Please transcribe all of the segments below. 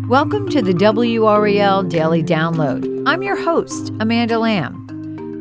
Welcome to the WRAL Daily Download. I'm your host, Amanda Lamb.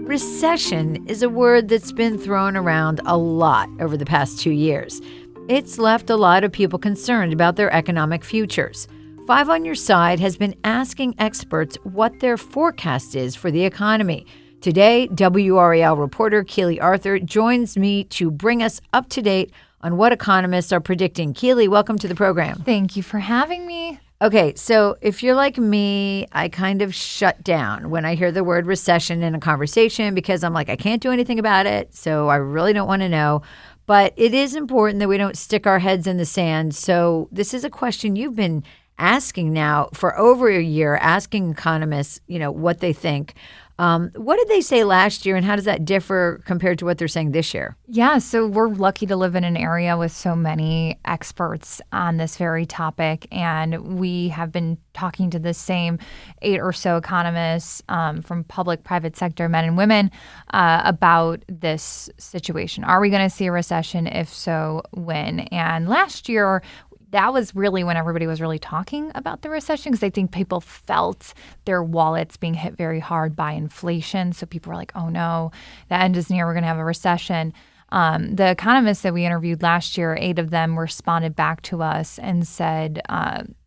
Recession is a word that's been thrown around a lot over the past 2 years. It's left a lot of people concerned about their economic futures. Five on Your Side has been asking experts what their forecast is for the economy. Today, WRAL reporter Keely Arthur joins me to bring us up to date on what economists are predicting. Keely, welcome to the program. Thank you for having me. Okay, so if you're like me, I kind of shut down when I hear the word recession in a conversation because I'm like, I can't do anything about it, so I really don't want to know. But it is important that we don't stick our heads in the sand. So this is a question you've been asking now for over a year, asking economists, what they think. What did they say last year, and how does that differ compared to what they're saying this year? Yeah, so we're lucky to live in an area with so many experts on this very topic, and we have been talking to the same 8 or so economists from public, private sector, men and women, about this situation. Are we going to see a recession? If so, when? And last year, that was really when everybody was really talking about the recession because I think people felt their wallets being hit very hard by inflation. So people were like, oh no, the end is near. We're going to have a recession. The economists that we interviewed last year, 8 of them responded back to us and said,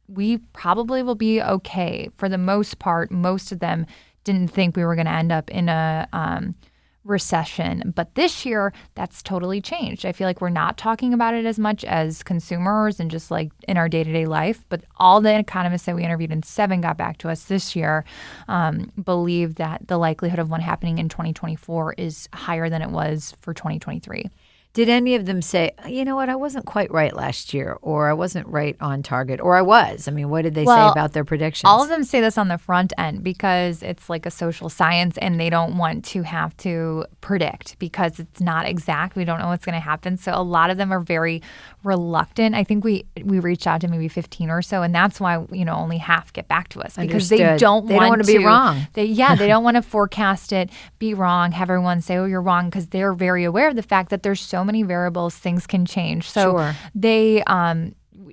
we probably will be okay. For the most part, most of them didn't think we were going to end up in a recession. But this year, that's totally changed. I feel like we're not talking about it as much as consumers and just like in our day-to-day life. But all the economists that we interviewed, and 7 got back to us this year, believe that the likelihood of one happening in 2024 is higher than it was for 2023. Did any of them say, you know what, I wasn't quite right last year, or I wasn't right on target, or I was? I mean, what did they say about their predictions? All of them say this on the front end because it's like a social science and they don't want to have to predict because it's not exact. We don't know what's going to happen. So a lot of them are very reluctant. I think we reached out to maybe 15 or so, and that's why, only half get back to us because they don't want to be wrong. They don't want to forecast it, be wrong, have everyone say, oh, you're wrong, because they're very aware of the fact that there's so many variables, things can change. So sure. They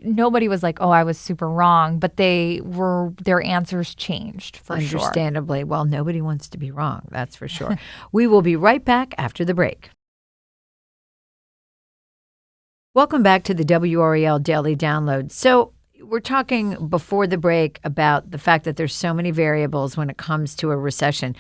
nobody was like, oh, I was super wrong, but their answers changed for sure. Understandably. Well, nobody wants to be wrong, that's for sure. We will be right back after the break. Welcome back to the WRAL Daily Download. So we're talking before the break about the fact that there's so many variables when it comes to a recession.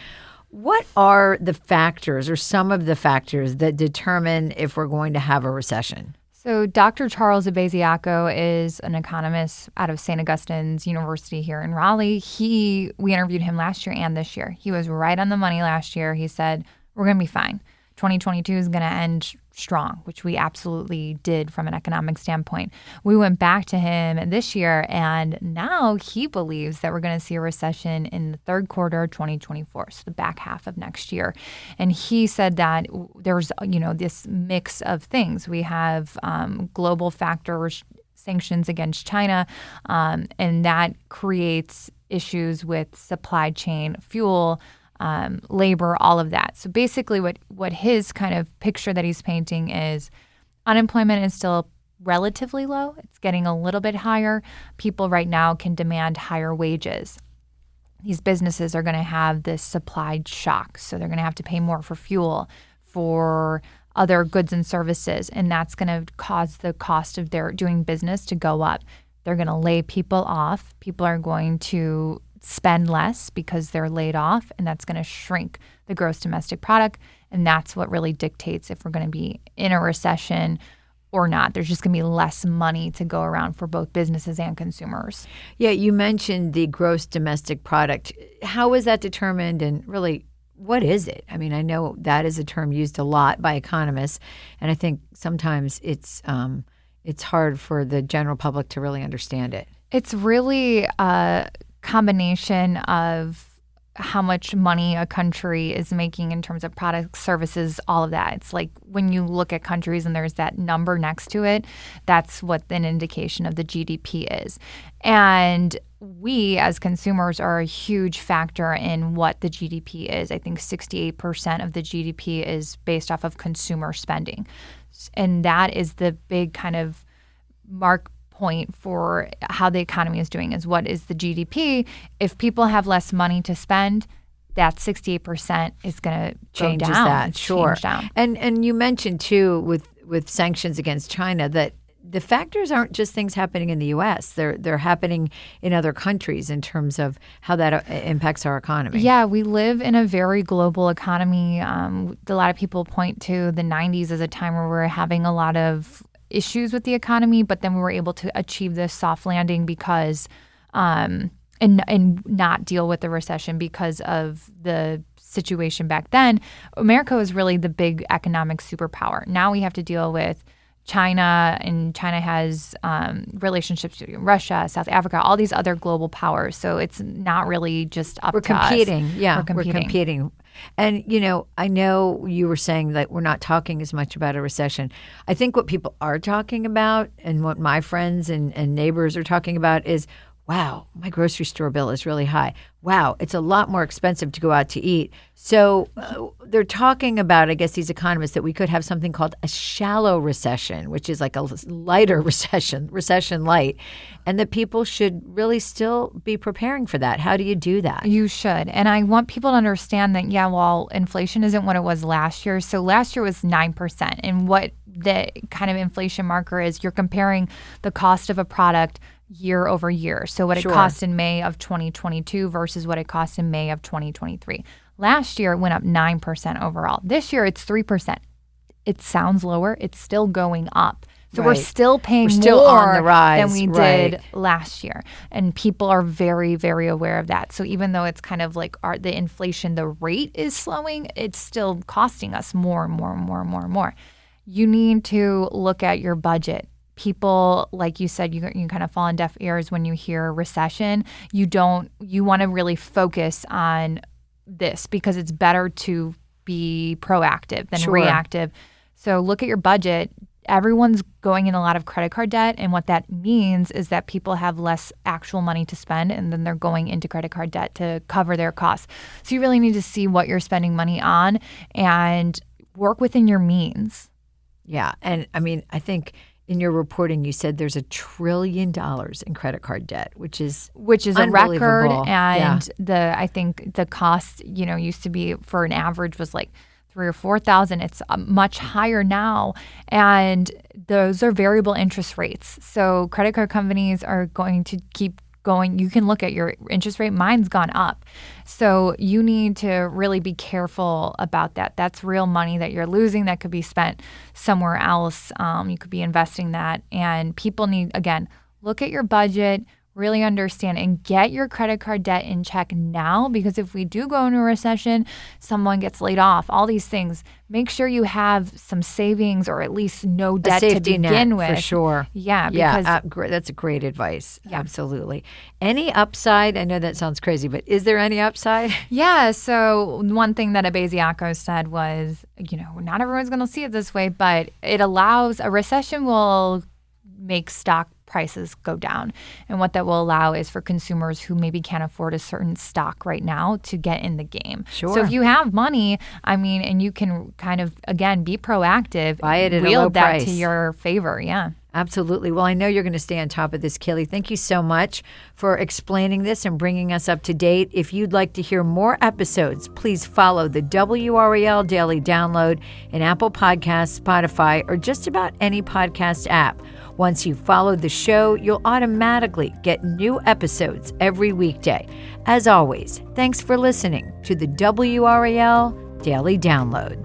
What are the factors or some of the factors that determine if we're going to have a recession? So Dr. Charles Abeziaco is an economist out of St. Augustine's University here in Raleigh. We interviewed him last year and this year. He was right on the money last year. He said, we're going to be fine. 2022 is going to end strong, which we absolutely did from an economic standpoint. We went back to him this year, and now he believes that we're going to see a recession in the third quarter of 2024, so the back half of next year. And he said that there's, this mix of things. We have global factors, sanctions against China, and that creates issues with supply chain, fuel, labor, all of that. So basically what his kind of picture that he's painting is unemployment is still relatively low. It's getting a little bit higher. People right now can demand higher wages. These businesses are going to have this supply shock. So they're going to have to pay more for fuel, for other goods and services. And that's going to cause the cost of their doing business to go up. They're going to lay people off. People are going to spend less because they're laid off, and that's going to shrink the gross domestic product. And that's what really dictates if we're going to be in a recession or not. There's just going to be less money to go around for both businesses and consumers. Yeah, you mentioned the gross domestic product. How is that determined, and really, what is it? I mean, I know that is a term used a lot by economists, and I think sometimes it's hard for the general public to really understand it. It's really combination of how much money a country is making in terms of products, services, all of that. It's like when you look at countries and there's that number next to it, that's what an indication of the GDP is. And we as consumers are a huge factor in what the GDP is. I think 68% of the GDP is based off of consumer spending. And that is the big kind of mark point for how the economy is doing is what is the GDP. If people have less money to spend, that 68% is going to go down. That, sure. Change down. And you mentioned too with sanctions against China that the factors aren't just things happening in the U.S. They're happening in other countries in terms of how that impacts our economy. Yeah, we live in a very global economy. A lot of people point to the 90s as a time where we're having a lot of issues with the economy, but then we were able to achieve this soft landing because and not deal with the recession because of the situation back then. America was really the big economic superpower. Now we have to deal with China, and China has relationships with Russia, South Africa, all these other global powers. So it's not really just up to us. Yeah, we're competing. And, I know you were saying that we're not talking as much about a recession. I think what people are talking about and what my friends and neighbors are talking about is, wow, my grocery store bill is really high. Wow, it's a lot more expensive to go out to eat. So they're talking about, I guess, these economists, that we could have something called a shallow recession, which is like a lighter recession light, and that people should really still be preparing for that. How do you do that? You should. And I want people to understand that, well, inflation isn't what it was last year. So last year was 9%. And what the kind of inflation marker is, you're comparing the cost of a product year over year. So what it cost in May of 2022 versus what it cost in May of 2023. Last year, it went up 9% overall. This year, it's 3%. It sounds lower. It's still going up. So we're still paying more on the rise. Than we did last year. And people are very, very aware of that. So even though it's kind of like the inflation, the rate is slowing, it's still costing us more and more and more and more and more. You need to look at your budget. People, like you said, you kind of fall on deaf ears when you hear recession. You want to really focus on this because it's better to be proactive than reactive. So look at your budget. Everyone's going in a lot of credit card debt, and what that means is that people have less actual money to spend, and then they're going into credit card debt to cover their costs. So you really need to see what you're spending money on and work within your means. Yeah, and I mean, I think in your reporting, you said there's $1 trillion in credit card debt, which is a record. And I think the cost, used to be for an average was like $3,000 or $4,000. It's much higher now, and those are variable interest rates. So credit card companies are going to keep going. You can look at your interest rate. Mine's gone up. So you need to really be careful about that. That's real money that you're losing that could be spent somewhere else. You could be investing that. And people need, again, look at your budget, really understand, and get your credit card debt in check now, because if we do go into a recession, someone gets laid off, all these things, make sure you have some savings or at least no debt to begin with. For sure. Yeah. Because that's a great advice. Yeah. Absolutely. Any upside? I know that sounds crazy, but is there any upside? Yeah. So one thing that Abeziaco said was, not everyone's going to see it this way, but it allows, a recession will make stock prices go down. And what that will allow is for consumers who maybe can't afford a certain stock right now to get in the game. Sure. So if you have money, and you can kind of, again, be proactive, buy it at wield a low that price. to your favor. Yeah. Absolutely. Well, I know you're going to stay on top of this, Keely. Thank you so much for explaining this and bringing us up to date. If you'd like to hear more episodes, please follow the WRAL Daily Download in Apple Podcasts, Spotify, or just about any podcast app. Once you follow the show, you'll automatically get new episodes every weekday. As always, thanks for listening to the WRAL Daily Download.